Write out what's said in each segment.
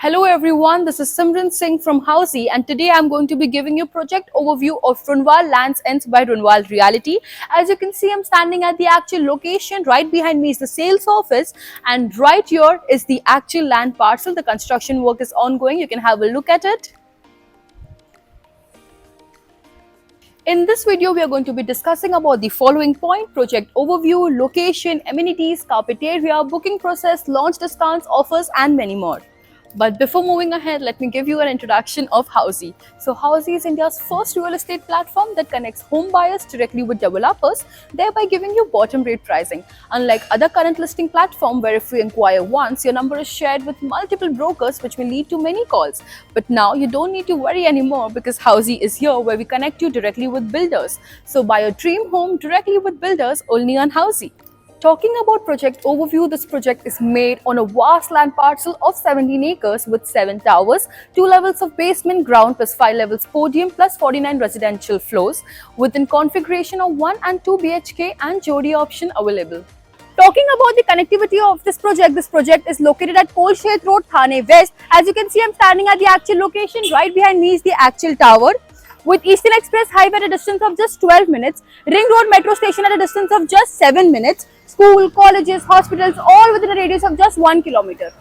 Hello everyone, this is Simran Singh from Housey, and today I'm going to be giving you project overview of Runwal Lands Ends by Runwal Realty. As you can see, I'm standing at the actual location. Right behind me is the sales office, and right here is the actual land parcel. The construction work is ongoing. You can have a look at it. In this video, we are going to be discussing about the following point: project overview, location, amenities, carpet area, booking process, launch discounts, offers, and many more. But before moving ahead, let me give you an introduction of Housey. So Housey is India's first real estate platform that connects home buyers directly with developers, thereby giving you bottom rate pricing. Unlike other current listing platforms where if you inquire once, your number is shared with multiple brokers, which may lead to many calls. But now you don't need to worry anymore because Housey is here where we connect you directly with builders. So buy your dream home directly with builders only on Housey. Talking about project overview, this project is made on a vast land parcel of 17 acres with 7 towers, 2 levels of basement, ground plus 5 levels podium plus 49 residential floors within configuration of 1 and 2 BHK and Jodi option available. Talking about the connectivity of this project is located at Kolshet Road, Thane West. As you can see, I'm standing at the actual location. Right behind me is the actual tower. With Eastern Express Highway at a distance of just 12 minutes, Ring Road Metro Station at a distance of just 7 minutes, school, colleges, hospitals, all within a radius of just 1 kilometer.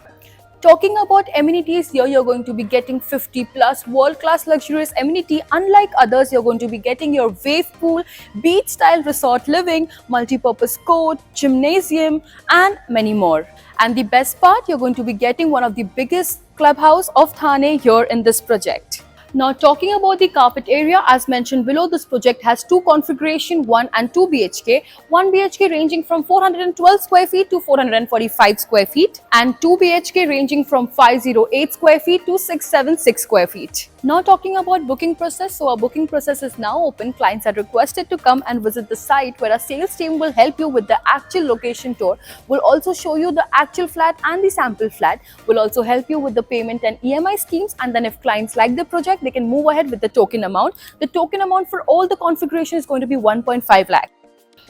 Talking about amenities, here you're going to be getting 50 plus world-class luxurious amenity. Unlike others, you're going to be getting your wave pool, beach-style resort living, multi-purpose court, gymnasium, and many more. And the best part, you're going to be getting one of the biggest clubhouse of Thane here in this project. Now talking about the carpet area, as mentioned below, this project has two configuration, 1 and 2 BHK. 1 BHK ranging from 412 square feet to 445 square feet and 2 BHK ranging from 508 square feet to 676 square feet. Now talking about booking process, so our booking process is now open. Clients are requested to come and visit the site where our sales team will help you with the actual location tour. We'll also show you the actual flat and the sample flat. We'll also help you with the payment and EMI schemes, and then if clients like the project, they can move ahead with the token amount. The token amount for all the configuration is going to be 1.5 lakh.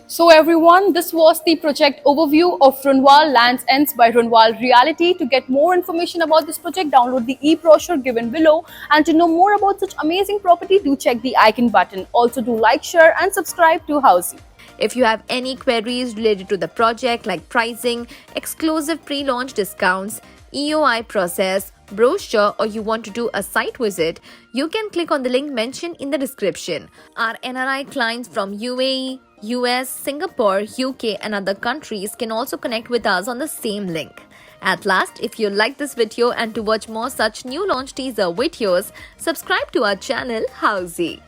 So everyone, this was the project overview of Runwal Lands Ends by Runwal Realty. To get more information about this project, download the e-brochure given below. And to know more about such amazing property, do check the icon button. Also do like, share and subscribe to Housey. If you have any queries related to the project like pricing, exclusive pre-launch discounts, EOI process, brochure, or you want to do a site visit, you can click on the link mentioned in the description. Our NRI clients from UAE, US, Singapore, UK and other countries can also connect with us on the same link. At last, if you like this video and to watch more such new launch teaser videos, subscribe to our channel Housey.